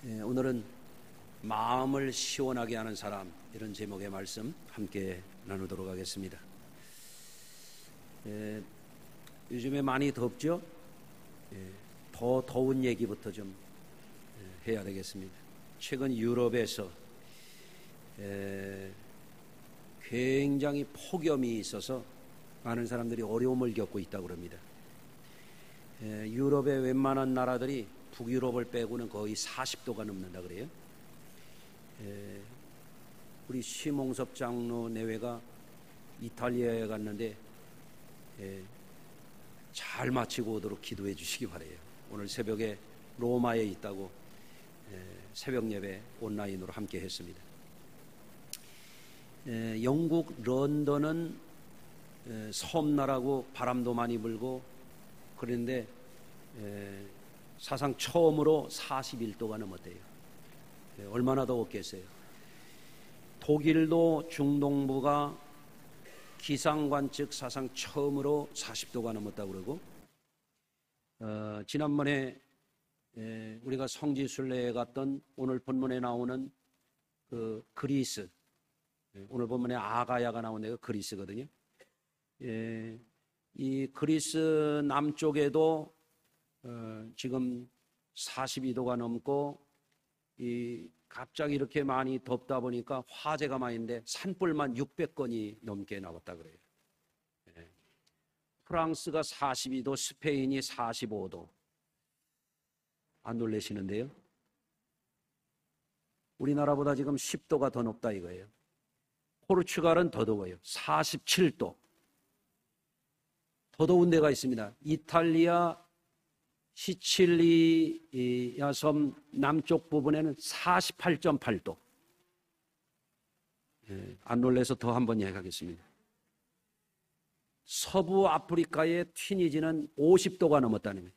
오늘은 마음을 시원하게 하는 사람, 이런 제목의 말씀 함께 나누도록 하겠습니다. 요즘에 많이 덥죠? 더 더운 얘기부터 좀 해야 되겠습니다. 최근 유럽에서 굉장히 폭염이 있어서 많은 사람들이 어려움을 겪고 있다고 합니다. 유럽의 웬만한 나라들이 북유럽을 빼고는 거의 40도가 넘는다 그래요. 우리 심홍섭 장로 내외가 이탈리아에 갔는데 잘 마치고 오도록 기도해 주시기 바라요. 오늘 새벽에 로마에 있다고 새벽 예배 온라인으로 함께 했습니다. 영국 런던은 섬나라고 바람도 많이 불고 그런데 사상 처음으로 41도가 넘었대요. 얼마나 더웠겠어요. 독일도 중동부가 기상관측 사상 처음으로 40도가 넘었다고 그러고, 지난번에 우리가 성지순례에 갔던 오늘 본문에 나오는 그 그리스, 오늘 본문에 아가야가 나온 데가 그리스거든요. 이 그리스 남쪽에도 지금 42도가 넘고, 갑자기 이렇게 많이 덥다 보니까 화재가 많이 있는데 산불만 600건이 넘게 나왔다 그래요. 프랑스가 42도, 스페인이 45도. 안 놀라시는데요? 우리나라보다 지금 10도가 더 높다 이거예요. 포르투갈은 더 더워요. 47도. 더 더운 데가 있습니다. 이탈리아 시칠리아 섬 남쪽 부분에는 48.8도. 안 놀라서 더 한번 이야기하겠습니다. 서부 아프리카의 튀니지는 50도가 넘었다는 거예요.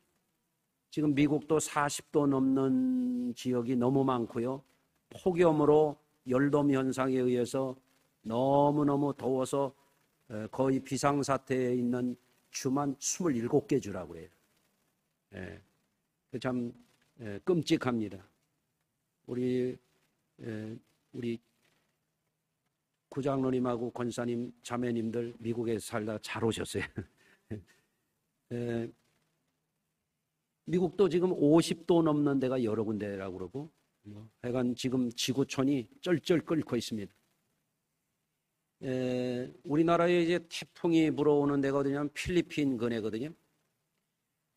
지금 미국도 40도 넘는 지역이 너무 많고요. 폭염으로 열돔 현상에 의해서 너무너무 더워서 거의 비상사태에 있는 주만 27개 주라고 해요. 참 끔찍합니다. 우리 구장로님하고 권사님, 자매님들 미국에 살다 잘 오셨어요. 미국도 지금 50도 넘는 데가 여러 군데라고 그러고, 하여간 지금 지구촌이 쩔쩔 끓고 있습니다. 우리나라에 이제 태풍이 불어오는 데가 어디냐면 필리핀 근해거든요.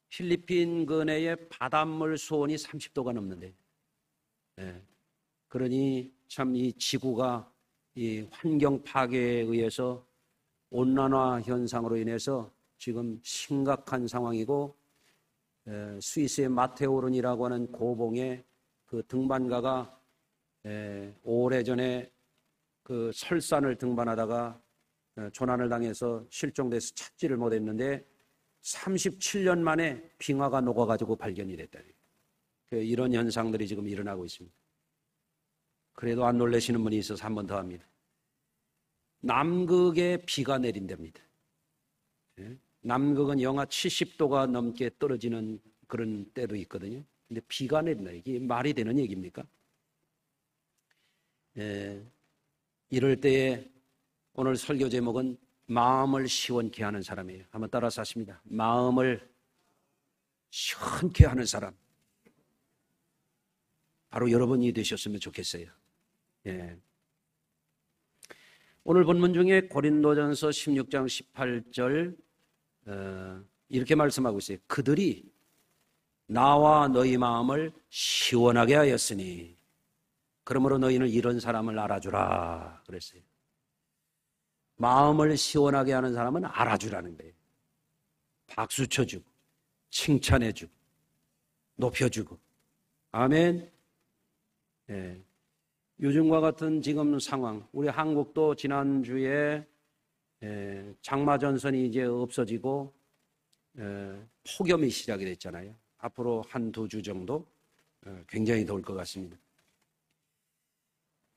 필리핀 근해의 바닷물 수온이 30도가 넘는데, 그러니 참 이 지구가 이 환경 파괴에 의해서 온난화 현상으로 인해서 지금 심각한 상황이고, 스위스의 마테오른이라고 하는 고봉의 그 등반가가 오래전에 그 설산을 등반하다가 조난을 당해서 실종돼서 찾지를 못했는데 37년 만에 빙하가 녹아가지고 발견이 됐다. 이런 현상들이 지금 일어나고 있습니다. 그래도 안 놀라시는 분이 있어서 한 번 더 합니다. 남극에 비가 내린답니다. 남극은 영하 70도가 넘게 떨어지는 그런 때도 있거든요. 근데 비가 내린다. 이게 말이 되는 얘기입니까? 이럴 때에 오늘 설교 제목은 마음을 시원케 하는 사람이에요. 한번 따라서 하십니다. 마음을 시원케 하는 사람. 바로 여러분이 되셨으면 좋겠어요. 오늘 본문 중에 고린도전서 16장 18절 이렇게 말씀하고 있어요. 그들이 나와 너희 마음을 시원하게 하였으니 그러므로 너희는 이런 사람을 알아주라 그랬어요. 마음을 시원하게 하는 사람은 알아주라는 거예요. 박수 쳐주고 칭찬해주고 높여주고. 아멘. 요즘과 같은 지금 상황, 우리 한국도 지난주에 장마전선이 이제 없어지고 폭염이 시작이 됐잖아요. 앞으로 한두 주 정도 굉장히 더울 것 같습니다.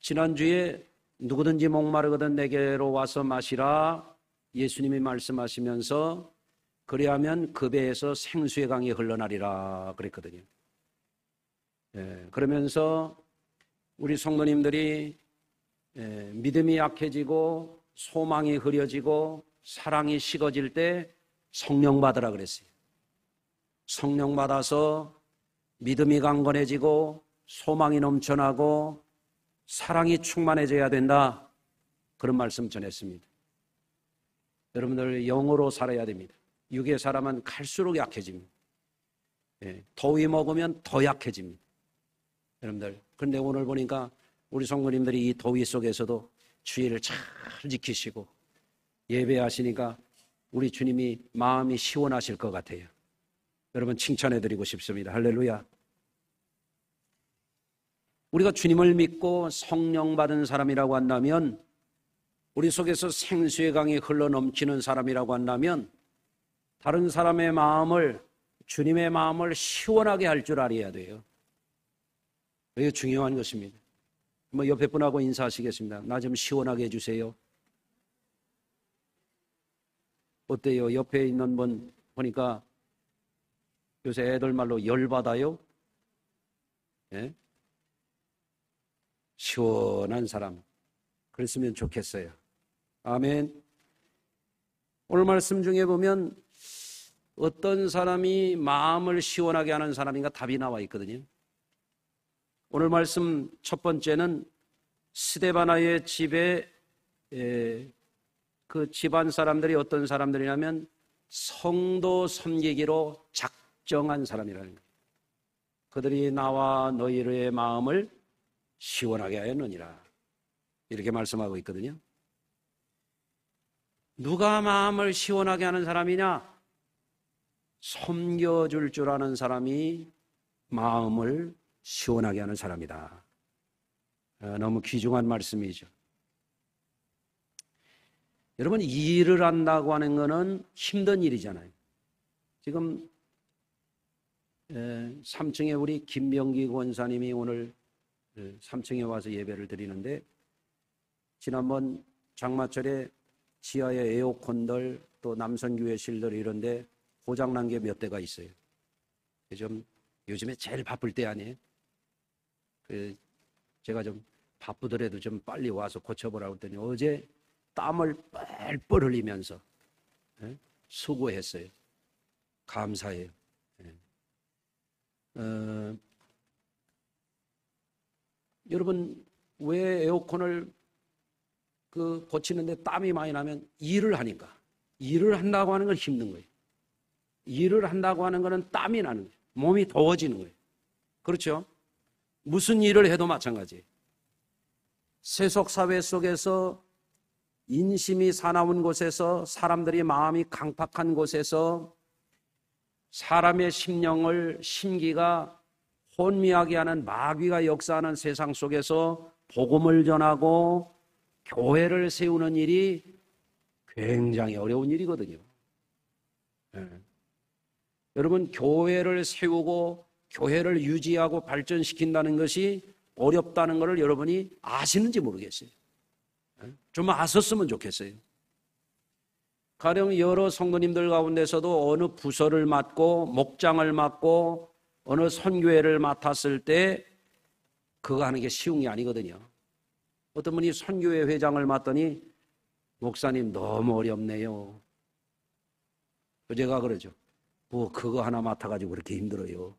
지난주에 누구든지 목마르거든 내게로 와서 마시라 예수님이 말씀하시면서 그리하면 그 배에서 생수의 강이 흘러나리라 그랬거든요. 그러면서 우리 성도님들이 믿음이 약해지고 소망이 흐려지고 사랑이 식어질 때 성령 받으라 그랬어요. 성령 받아서 믿음이 강건해지고 소망이 넘쳐나고 사랑이 충만해져야 된다. 그런 말씀 전했습니다. 여러분들 영으로 살아야 됩니다. 육의 사람은 갈수록 약해집니다. 더위 먹으면 더 약해집니다. 여러분들, 그런데 오늘 보니까 우리 성도님들이 이 더위 속에서도 주의를 잘 지키시고 예배하시니까 우리 주님이 마음이 시원하실 것 같아요. 여러분 칭찬해드리고 싶습니다. 할렐루야. 우리가 주님을 믿고 성령 받은 사람이라고 한다면, 우리 속에서 생수의 강이 흘러넘치는 사람이라고 한다면 다른 사람의 마음을, 주님의 마음을 시원하게 할 줄 알아야 돼요. 이게 중요한 것입니다. 옆에 분하고 인사하시겠습니다. 나 좀 시원하게 해주세요. 어때요? 옆에 있는 분 보니까 요새 애들 말로 열받아요? 예? 시원한 사람 그랬으면 좋겠어요. 아멘. 오늘 말씀 중에 보면 어떤 사람이 마음을 시원하게 하는 사람인가 답이 나와 있거든요. 오늘 말씀 첫 번째는 스데바나의 집에 그 집안 사람들이 어떤 사람들이냐면 성도 섬기기로 작정한 사람이라는 거예요. 그들이 나와 너희의 마음을 시원하게 하였느니라, 이렇게 말씀하고 있거든요. 누가 마음을 시원하게 하는 사람이냐? 섬겨줄 줄 아는 사람이 마음을 시원하게 하는 사람이다. 너무 귀중한 말씀이죠. 여러분, 일을 한다고 하는 것은 힘든 일이잖아요. 지금 3층에 우리 김병기 권사님이 오늘 3층에 와서 예배를 드리는데, 지난번 장마철에 지하에 에어컨들 또 남선교회실들 이런데 고장난 게 몇 대가 있어요. 좀 요즘에 제일 바쁠 때 아니에요? 제가 좀 바쁘더라도 좀 빨리 와서 고쳐보라고 했더니 어제 땀을 뻘뻘 흘리면서 수고했어요. 감사해요. 여러분, 왜 에어컨을 고치는데 땀이 많이 나면 일을 하니까. 일을 한다고 하는 건 힘든 거예요. 일을 한다고 하는 것은 땀이 나는 거예요. 몸이 더워지는 거예요. 그렇죠? 무슨 일을 해도 마찬가지예요. 세속사회 속에서 인심이 사나운 곳에서, 사람들이 마음이 강팍한 곳에서 사람의 심기가 혼미하게 하는 마귀가 역사하는 세상 속에서 복음을 전하고 교회를 세우는 일이 굉장히 어려운 일이거든요. 여러분, 교회를 세우고 교회를 유지하고 발전시킨다는 것이 어렵다는 것을 여러분이 아시는지 모르겠어요. 좀 아셨으면 좋겠어요. 가령 여러 성도님들 가운데서도 어느 부서를 맡고 목장을 맡고 어느 선교회를 맡았을 때 그거 하는 게 쉬운 게 아니거든요. 어떤 분이 선교회 회장을 맡더니 목사님 너무 어렵네요. 제가 그러죠. 뭐 그거 하나 맡아가지고 그렇게 힘들어요.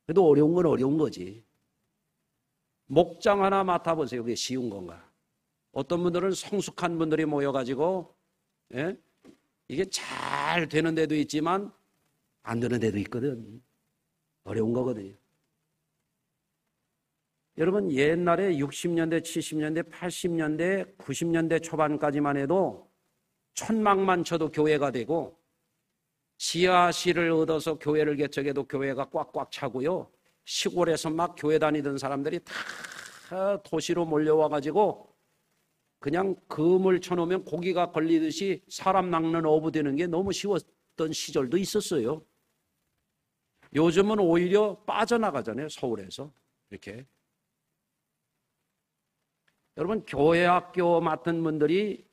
그래도 어려운 건 어려운 거지. 목장 하나 맡아보세요. 그게 쉬운 건가? 어떤 분들은 성숙한 분들이 모여가지고 이게 잘 되는 데도 있지만 안 되는 데도 있거든. 어려운 거거든요. 여러분, 옛날에 60년대, 70년대, 80년대, 90년대 초반까지만 해도 천막만 쳐도 교회가 되고 지하실을 얻어서 교회를 개척해도 교회가 꽉꽉 차고요. 시골에서 막 교회 다니던 사람들이 다 도시로 몰려와가지고 그냥 금을 쳐놓으면 고기가 걸리듯이 사람 낚는 어부 되는 게 너무 쉬웠던 시절도 있었어요. 요즘은 오히려 빠져나가잖아요. 서울에서 이렇게. 여러분, 교회 학교 맡은 분들이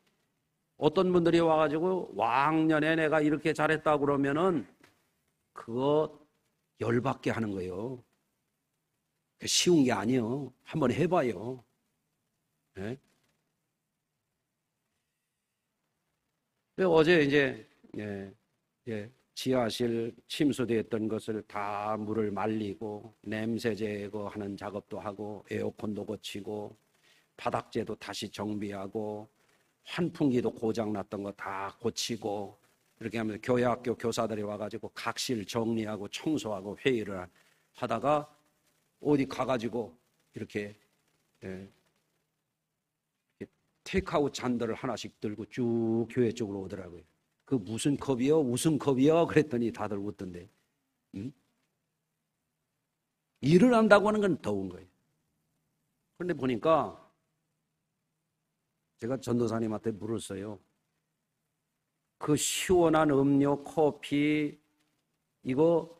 어떤 분들이 와가지고 왕년에 내가 이렇게 잘했다고 그러면은 그거 열받게 하는 거예요. 쉬운 게 아니에요. 한번 해봐요. 네? 어제 이제 지하실 침수되었던 것을 다 물을 말리고 냄새 제거하는 작업도 하고 에어컨도 고치고 바닥재도 다시 정비하고 환풍기도 고장났던 거 다 고치고 이렇게 하면서 교회학교 교사들이 와가지고 각실 정리하고 청소하고 회의를 하다가 어디 가가지고 이렇게 테이크아웃 잔들을 하나씩 들고 쭉 교회 쪽으로 오더라고요. 그 무슨 컵이요? 무슨 컵이요? 그랬더니 다들 웃던데. 일을 한다고 하는 건 더운 거예요. 그런데 보니까 제가 전도사님한테 물었어요. 그 시원한 음료, 커피 이거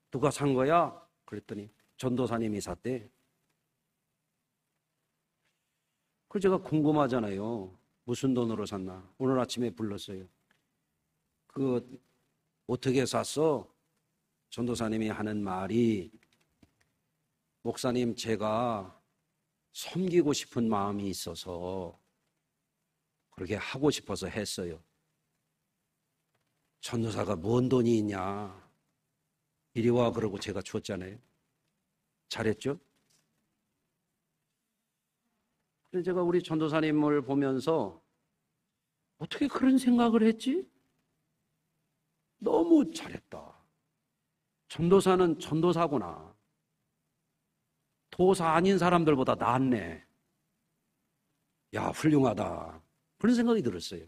누가 산 거야? 그랬더니 전도사님이 샀대. 그래서 제가 궁금하잖아요. 무슨 돈으로 샀나? 오늘 아침에 불렀어요. 그 어떻게 샀어? 전도사님이 하는 말이 목사님 제가 섬기고 싶은 마음이 있어서 그렇게 하고 싶어서 했어요. 전도사가 뭔 돈이 있냐? 이리 와 그러고 제가 줬잖아요. 잘했죠? 그래서 제가 우리 전도사님을 보면서 어떻게 그런 생각을 했지? 너무 잘했다. 전도사는 전도사구나. 도사 아닌 사람들보다 낫네. 야, 훌륭하다. 그런 생각이 들었어요.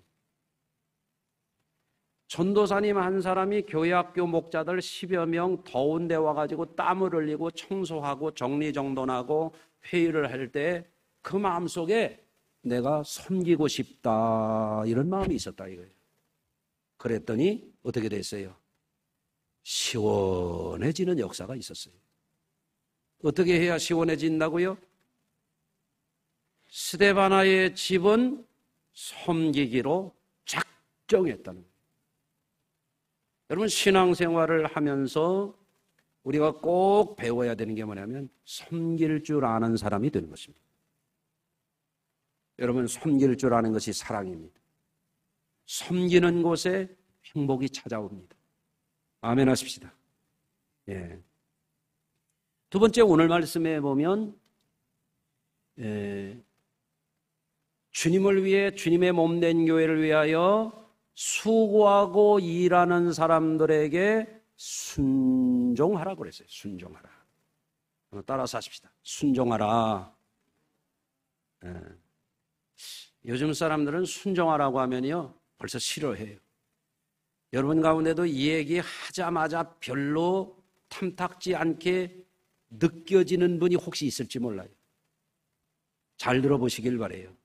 전도사님 한 사람이 교회학교 목자들 10여 명 더운 데 와가지고 땀을 흘리고 청소하고 정리정돈하고 회의를 할 때 그 마음속에 내가 섬기고 싶다 이런 마음이 있었다 이거예요. 그랬더니 어떻게 됐어요? 시원해지는 역사가 있었어요. 어떻게 해야 시원해진다고요? 스데바나의 집은 섬기기로 작정했다는 거예요. 여러분 신앙생활을 하면서 우리가 꼭 배워야 되는 게 뭐냐면 섬길 줄 아는 사람이 되는 것입니다. 여러분 섬길 줄 아는 것이 사랑입니다. 섬기는 곳에 행복이 찾아옵니다. 아멘 하십시다. 예. 두 번째 오늘 말씀에 보면 주님을 위해 주님의 몸된 교회를 위하여 수고하고 일하는 사람들에게 순종하라고 그랬어요. 순종하라. 따라서 하십시다. 순종하라. 예. 요즘 사람들은 순종하라고 하면요 벌써 싫어해요. 여러분 가운데도 이 얘기 하자마자 별로 탐탁지 않게 느껴지는 분이 혹시 있을지 몰라요. 잘 들어보시길 바라요.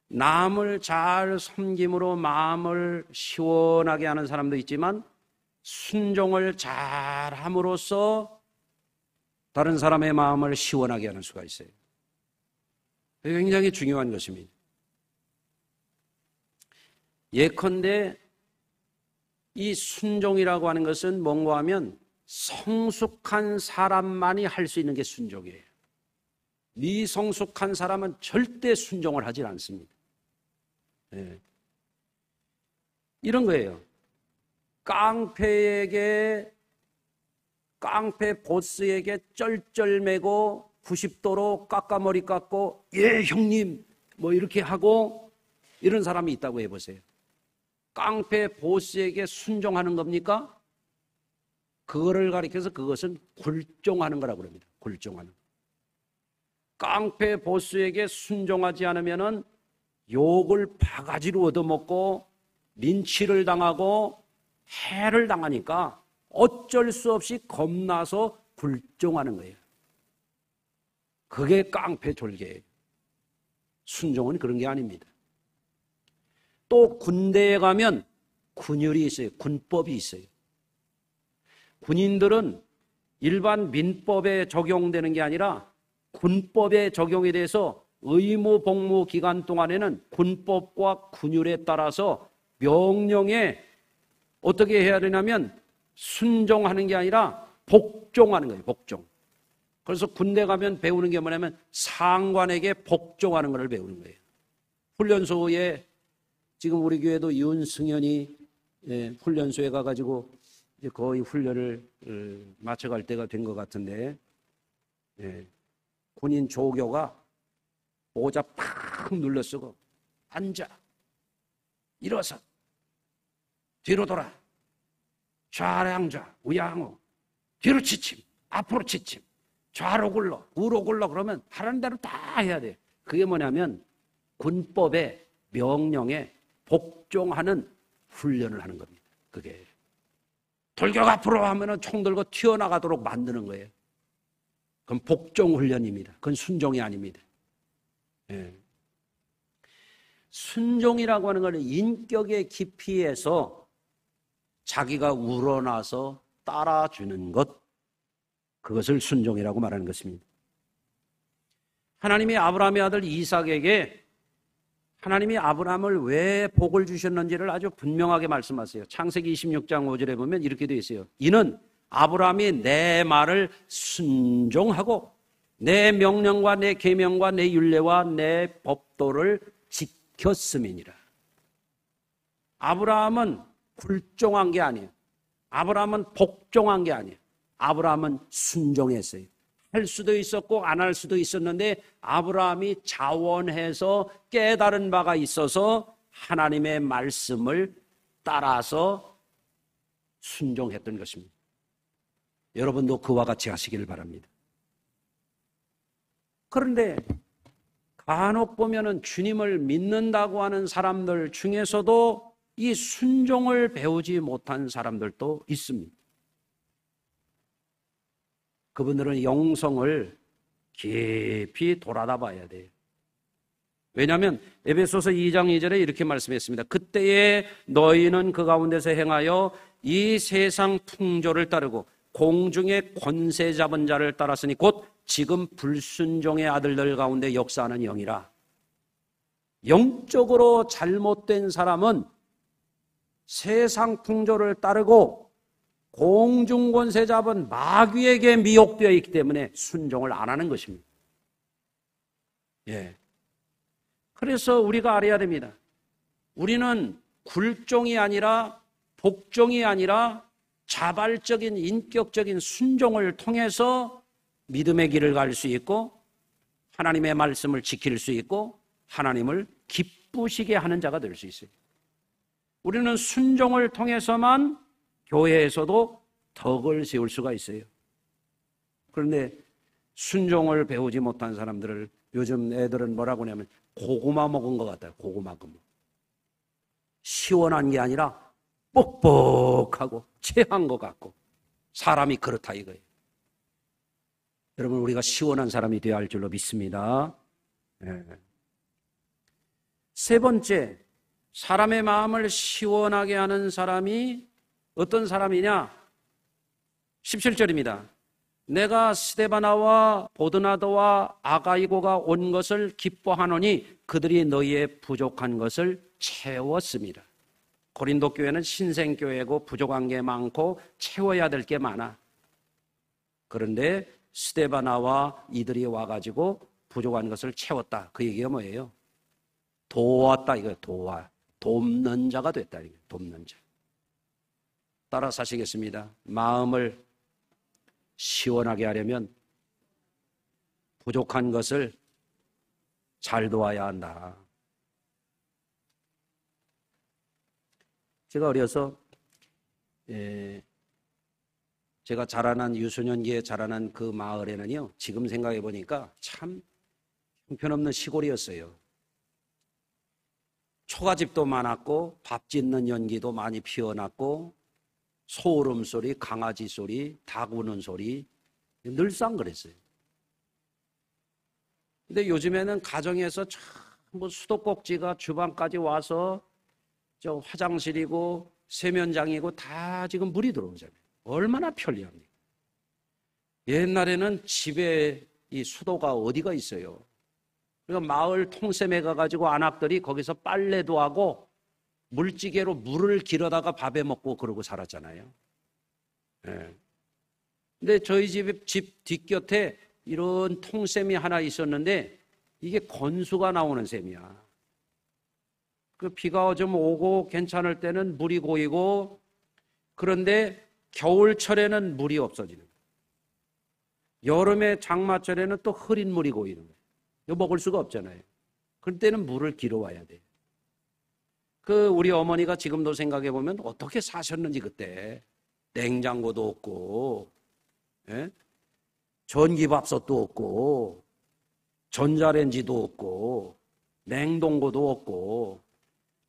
남을 잘 섬김으로 마음을 시원하게 하는 사람도 있지만 순종을 잘 함으로써 다른 사람의 마음을 시원하게 하는 수가 있어요. 굉장히 중요한 것입니다. 예컨대 이 순종이라고 하는 것은 뭔가 하면 성숙한 사람만이 할 수 있는 게 순종이에요. 미성숙한 사람은 절대 순종을 하지 않습니다. 네. 이런 거예요. 깡패 보스에게 쩔쩔매고 90도로 깎아머리 깎고 예 형님 뭐 이렇게 하고 이런 사람이 있다고 해보세요. 깡패 보스에게 순종하는 겁니까? 그거를 가리켜서 그것은 굴종하는 거라고 합니다. 굴종하는. 깡패 보스에게 순종하지 않으면은 욕을 바가지로 얻어먹고 린치를 당하고 해를 당하니까 어쩔 수 없이 겁나서 굴종하는 거예요. 그게 깡패 졸개예요. 순종은 그런 게 아닙니다. 또 군대에 가면 군율이 있어요. 군법이 있어요. 군인들은 일반 민법에 적용되는 게 아니라 군법에 적용이 돼서 의무 복무 기간 동안에는 군법과 군율에 따라서 명령에 어떻게 해야 되냐면 순종하는 게 아니라 복종하는 거예요. 복종. 그래서 군대 가면 배우는 게 뭐냐면 상관에게 복종하는 것을 배우는 거예요. 훈련소에 지금 우리 교회도 윤승현이 훈련소에 가가지고 이제 거의 훈련을 마쳐갈 때가 된 것 같은데, 군인 조교가 모자 팍 눌러쓰고 앉아, 일어서, 뒤로 돌아, 좌양좌, 우양우, 뒤로 지침, 앞으로 지침, 좌로 굴러, 우로 굴러 그러면 하라는 대로 다 해야 돼요. 그게 뭐냐면 군법의 명령에 복종하는 훈련을 하는 겁니다. 그게 돌격 앞으로 하면은 총 들고 튀어나가도록 만드는 거예요. 그건 복종 훈련입니다. 그건 순종이 아닙니다. 순종이라고 하는 것은 인격의 깊이에서 자기가 우러나서 따라주는 것, 그것을 순종이라고 말하는 것입니다. 하나님이 아브라함의 아들 이삭에게 하나님이 아브라함을 왜 복을 주셨는지를 아주 분명하게 말씀하세요. 창세기 26장 5절에 보면 이렇게 되어 있어요. 이는 아브라함이 내 말을 순종하고 내 명령과 내 계명과 내 율례와 내 법도를 지켰음이니라. 아브라함은 굴종한 게 아니에요. 아브라함은 복종한 게 아니에요. 아브라함은 순종했어요. 할 수도 있었고 안 할 수도 있었는데 아브라함이 자원해서 깨달은 바가 있어서 하나님의 말씀을 따라서 순종했던 것입니다. 여러분도 그와 같이 하시기를 바랍니다. 그런데 간혹 보면은 주님을 믿는다고 하는 사람들 중에서도 이 순종을 배우지 못한 사람들도 있습니다. 그분들은 영성을 깊이 돌아다 봐야 돼요. 왜냐하면 에베소서 2장 2절에 이렇게 말씀했습니다. 그때에 너희는 그 가운데서 행하여 이 세상 풍조를 따르고 공중의 권세 잡은 자를 따랐으니 곧 지금 불순종의 아들들 가운데 역사하는 영이라. 영적으로 잘못된 사람은 세상 풍조를 따르고 공중권세 잡은 마귀에게 미혹되어 있기 때문에 순종을 안 하는 것입니다. 그래서 우리가 알아야 됩니다. 우리는 굴종이 아니라 복종이 아니라 자발적인 인격적인 순종을 통해서 믿음의 길을 갈 수 있고 하나님의 말씀을 지킬 수 있고 하나님을 기쁘시게 하는 자가 될 수 있어요. 우리는 순종을 통해서만 교회에서도 덕을 세울 수가 있어요. 그런데 순종을 배우지 못한 사람들을 요즘 애들은 뭐라고 하냐면 고구마 먹은 것 같아요. 고구마 그거. 시원한 게 아니라 뻑뻑하고 체한 것 같고 사람이 그렇다 이거예요. 여러분 우리가 시원한 사람이 되어야 할 줄로 믿습니다. 세 번째, 사람의 마음을 시원하게 하는 사람이 어떤 사람이냐? 17절입니다. 내가 스데바나와 보드나도와 아가이고가 온 것을 기뻐하노니 그들이 너희의 부족한 것을 채웠습니다. 고린도 교회는 신생교회고 부족한 게 많고 채워야 될 게 많아. 그런데 스데바나와 이들이 와가지고 부족한 것을 채웠다. 그 얘기가 뭐예요? 도왔다 이거예요. 돕는 자가 됐다 이거예요. 돕는 자. 따라서 하시겠습니다. 마음을 시원하게 하려면 부족한 것을 잘 도와야 한다. 제가 어려서 제가 자라난 유소년기에 자라난 그 마을에는요, 지금 생각해 보니까 참 형편없는 시골이었어요. 초가집도 많았고 밥 짓는 연기도 많이 피어났고 소 울음소리, 강아지 소리, 닭 우는 소리 늘상 그랬어요. 근데 요즘에는 가정에서 전부 수도꼭지가 주방까지 와서 저 화장실이고 세면장이고 다 지금 물이 들어오잖아요. 얼마나 편리합니까? 옛날에는 집에 이 수도가 어디가 있어요. 그러니까 마을 통샘에 가가지고 아낙들이 거기서 빨래도 하고 물찌개로 물을 길어다가 밥에 먹고 그러고 살았잖아요. 근데 저희 집 뒷곁에 이런 통샘이 하나 있었는데 이게 건수가 나오는 샘이야. 그 비가 좀 오고 괜찮을 때는 물이 고이고, 그런데 겨울철에는 물이 없어지는 거예요. 여름에 장마철에는 또 흐린 물이 고이는 거예요. 이거 먹을 수가 없잖아요. 그럴 때는 물을 길어와야 돼요. 그 우리 어머니가 지금도 생각해 보면 어떻게 사셨는지, 그때 냉장고도 없고, 예? 전기밥솥도 없고, 전자레인지도 없고, 냉동고도 없고,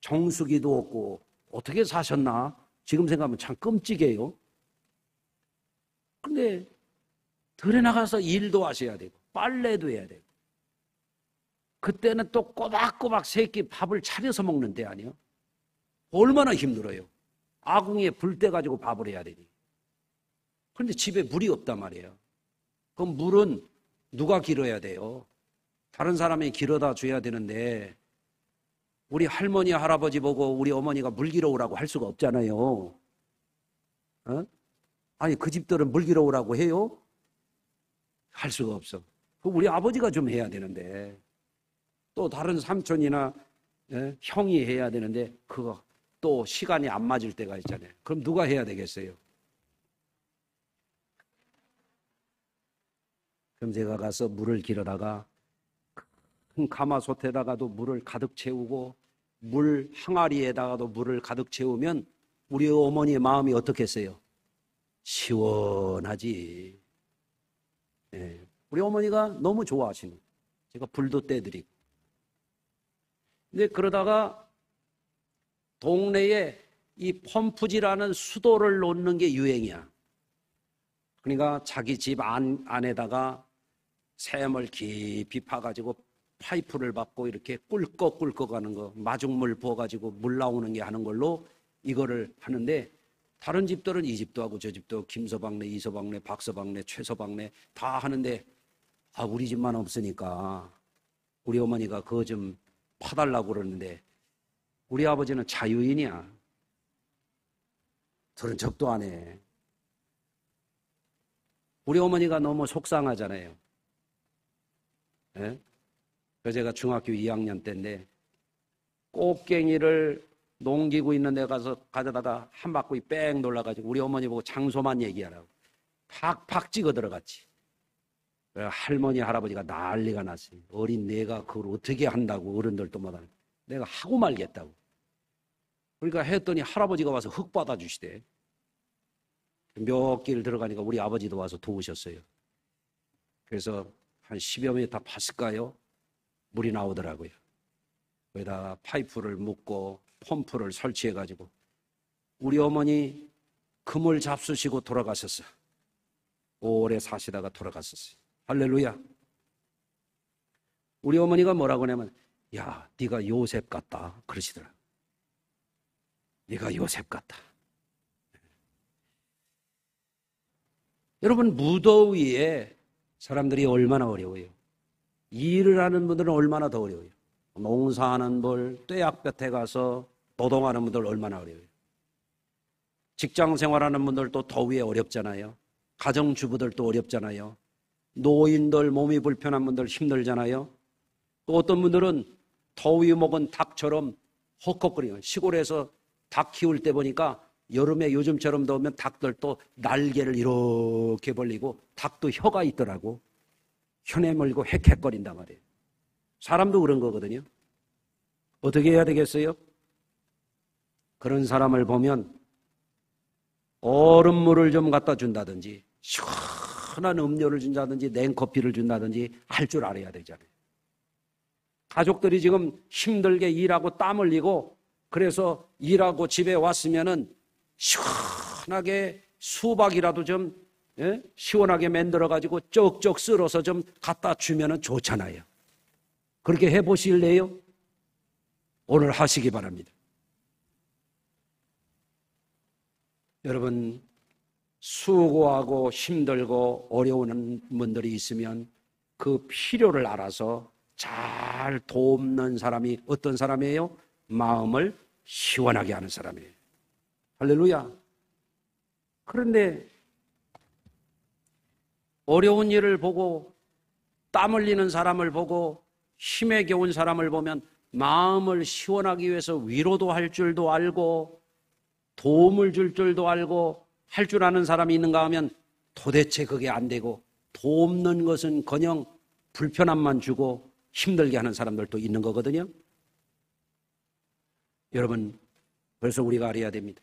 정수기도 없고, 어떻게 사셨나? 지금 생각하면 참 끔찍해요. 근데 들에 나가서 일도 하셔야 되고 빨래도 해야 되고, 그때는 또 꼬박꼬박 새끼 밥을 차려서 먹는 때 아니에요? 얼마나 힘들어요. 아궁이에 불 때 가지고 밥을 해야 되니. 그런데 집에 물이 없단 말이에요. 그럼 물은 누가 길어야 돼요? 다른 사람이 길어다 줘야 되는데, 우리 할머니 할아버지 보고 우리 어머니가 물 길어오라고 할 수가 없잖아요. 어? 아니, 그 집들은 물 길어오라고 해요? 할 수가 없어. 우리 아버지가 좀 해야 되는데, 또 다른 삼촌이나 형이 해야 되는데, 그거 또 시간이 안 맞을 때가 있잖아요. 그럼 누가 해야 되겠어요? 그럼 제가 가서 물을 길어다가 큰 가마솥에다가도 물을 가득 채우고, 물 항아리에다가도 물을 가득 채우면 우리 어머니의 마음이 어떻겠어요? 시원하지. 예. 우리 어머니가 너무 좋아하시는, 제가 불도 떼드리고. 근데 그러다가 동네에 이 펌프질하는 수도를 놓는 게 유행이야. 그러니까 자기 집 안에다가 샘을 깊이 파가지고 파이프를 받고 이렇게 꿀꺽꿀꺽 하는 거, 마중물 부어가지고 물 나오는 게 하는 걸로 이거를 하는데, 다른 집들은 이 집도 하고 저 집도, 김서방네, 이서방네, 박서방네, 최서방네 다 하는데, 우리 집만 없으니까 우리 어머니가 그거 좀 파달라고 그러는데, 우리 아버지는 자유인이야. 들은 척도 안 해. 우리 어머니가 너무 속상하잖아요. 예? 그래서 제가 중학교 2학년 때인데, 꽃갱이를 농기고 있는 데 가서 가져다가 한 바퀴 뺑 놀라가지고 우리 어머니 보고 장소만 얘기하라고 팍팍 찍어 들어갔지. 할머니 할아버지가 난리가 났어요. 어린 내가 그걸 어떻게 한다고, 어른들도 못하는. 내가 하고 말겠다고. 그러니까 했더니 할아버지가 와서 흙 받아주시대. 몇 길 들어가니까 우리 아버지도 와서 도우셨어요. 그래서 한 10여 미터 팠을까요? 물이 나오더라고요. 거기다 파이프를 묶고 펌프를 설치해가지고 우리 어머니 금을 잡수시고 돌아가셨어. 오래 사시다가 돌아갔었어요. 할렐루야. 우리 어머니가 뭐라고 하냐면, 야, 네가 요셉 같다 그러시더라. 네가 요셉 같다. 여러분, 무더위에 사람들이 얼마나 어려워요. 일을 하는 분들은 얼마나 더 어려워요. 농사하는 분, 떼약볕에 가서 노동하는 분들 얼마나 어려워요. 직장 생활하는 분들도 더위에 어렵잖아요. 가정주부들도 어렵잖아요. 노인들, 몸이 불편한 분들 힘들잖아요. 또 어떤 분들은 더위 먹은 닭처럼 헉헉거려요. 시골에서 닭 키울 때 보니까 여름에 요즘처럼 더우면 닭들 또 날개를 이렇게 벌리고, 닭도 혀가 있더라고. 혀내 물고 헥헥거린단 말이에요. 사람도 그런 거거든요. 어떻게 해야 되겠어요? 그런 사람을 보면 얼음물을 좀 갖다 준다든지, 시원한 음료를 준다든지, 냉커피를 준다든지 할 줄 알아야 되잖아요. 가족들이 지금 힘들게 일하고 땀 흘리고, 그래서 일하고 집에 왔으면은 시원하게 수박이라도 좀 시원하게 만들어가지고 쩍쩍 썰어서 좀 갖다 주면은 좋잖아요. 그렇게 해보실래요? 오늘 하시기 바랍니다. 여러분, 수고하고 힘들고 어려운 분들이 있으면 그 필요를 알아서 잘 돕는 사람이 어떤 사람이에요? 마음을 시원하게 하는 사람이에요. 할렐루야. 그런데 어려운 일을 보고 땀 흘리는 사람을 보고 힘에 겨운 사람을 보면 마음을 시원하기 위해서 위로도 할 줄도 알고 도움을 줄 줄도 알고 할 줄 아는 사람이 있는가 하면 도대체 그게 안 되고 돕는 것은커녕 불편함만 주고 힘들게 하는 사람들도 있는 거거든요. 여러분, 그래서 우리가 알아야 됩니다.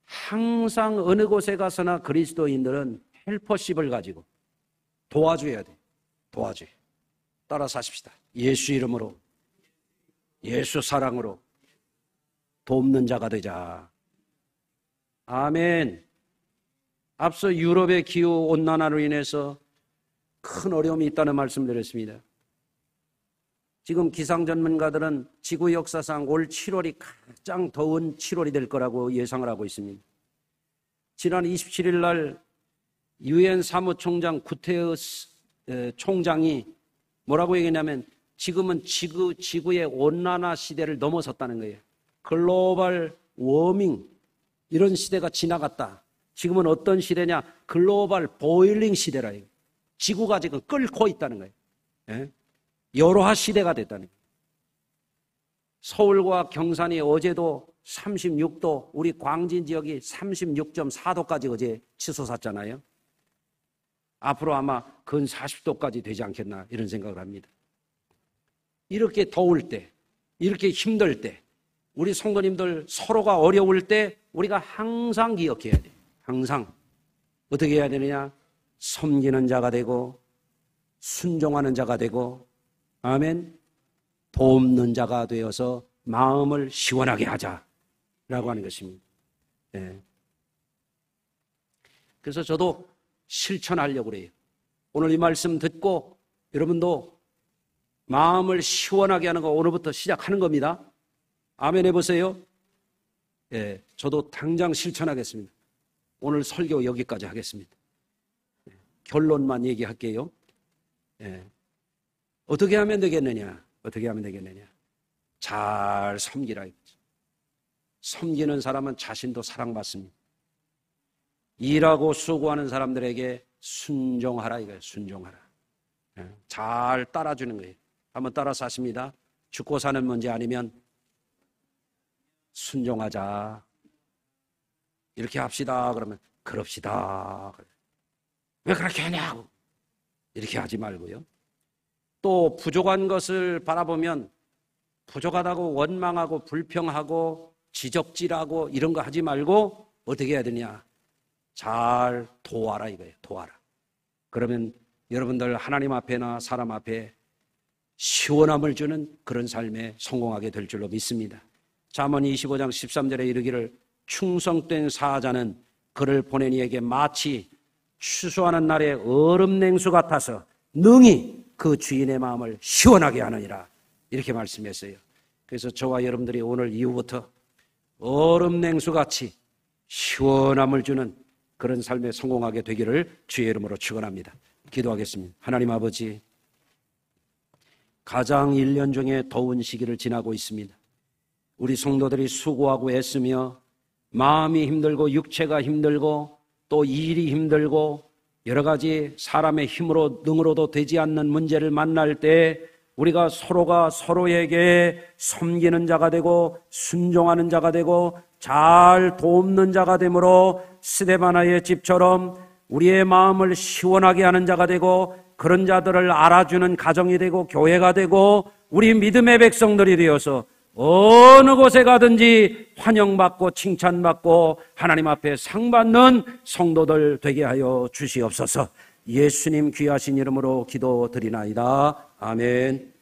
항상 어느 곳에 가서나 그리스도인들은 헬퍼십을 가지고 도와줘야 돼. 도와줘요. 따라 사십시다. 예수 이름으로, 예수 사랑으로 돕는 자가 되자. 아멘. 앞서 유럽의 기후 온난화로 인해서 큰 어려움이 있다는 말씀드렸습니다. 지금 기상 전문가들은 지구 역사상 올 7월이 가장 더운 7월이 될 거라고 예상을 하고 있습니다. 지난 27일 날 유엔 사무총장 구테르스 총장이 뭐라고 얘기했냐면 지금은 지구의 온난화 시대를 넘어섰다는 거예요. 글로벌 워밍 이런 시대가 지나갔다. 지금은 어떤 시대냐? 글로벌 보일링 시대라. 지구가 지금 끓고 있다는 거예요. 예? 열화 시대가 됐다는 거예요. 서울과 경산이 어제도 36도, 우리 광진 지역이 36.4도까지 어제 치솟았잖아요. 앞으로 아마 근 40도까지 되지 않겠나 이런 생각을 합니다. 이렇게 더울 때, 이렇게 힘들 때, 우리 성도님들 서로가 어려울 때 우리가 항상 기억해야 돼요. 항상 어떻게 해야 되느냐? 섬기는 자가 되고 순종하는 자가 되고 아멘, 돕는 자가 되어서 마음을 시원하게 하자라고 하는 것입니다. 네. 그래서 저도 실천하려고 그래요. 오늘 이 말씀 듣고 여러분도 마음을 시원하게 하는 거 오늘부터 시작하는 겁니다. 아멘 해보세요. 예, 저도 당장 실천하겠습니다. 오늘 설교 여기까지 하겠습니다. 결론만 얘기할게요. 예. 어떻게 하면 되겠느냐? 어떻게 하면 되겠느냐? 잘 섬기라 이거죠. 섬기는 사람은 자신도 사랑받습니다. 일하고 수고하는 사람들에게 순종하라 이거예요. 순종하라. 예. 잘 따라주는 거예요. 한번 따라서 하십니다. 죽고 사는 문제 아니면 순종하자. 이렇게 합시다. 그러면 그럽시다. 왜 그렇게 하냐고. 이렇게 하지 말고요. 또 부족한 것을 바라보면 부족하다고 원망하고 불평하고 지적질하고 이런 거 하지 말고 어떻게 해야 되냐. 잘 도와라 이거예요. 도와라. 그러면 여러분들 하나님 앞에나 사람 앞에 시원함을 주는 그런 삶에 성공하게 될 줄로 믿습니다. 잠언 25장 13절에 이르기를 충성된 사자는 그를 보낸 이에게 마치 추수하는 날의 얼음 냉수 같아서 능히 그 주인의 마음을 시원하게 하느니라 이렇게 말씀했어요. 그래서 저와 여러분들이 오늘 이후부터 얼음 냉수같이 시원함을 주는 그런 삶에 성공하게 되기를 주의 이름으로 축원합니다. 기도하겠습니다. 하나님 아버지, 가장 1년 중에 더운 시기를 지나고 있습니다. 우리 성도들이 수고하고 애쓰며 마음이 힘들고 육체가 힘들고 또 일이 힘들고 여러 가지 사람의 힘으로 능으로도 되지 않는 문제를 만날 때 우리가 서로가 서로에게 섬기는 자가 되고 순종하는 자가 되고 잘 돕는 자가 되므로 스데바나의 집처럼 우리의 마음을 시원하게 하는 자가 되고 그런 자들을 알아주는 가정이 되고 교회가 되고 우리 믿음의 백성들이 되어서 어느 곳에 가든지 환영받고 칭찬받고 하나님 앞에 상받는 성도들 되게 하여 주시옵소서. 예수님 귀하신 이름으로 기도드리나이다. 아멘.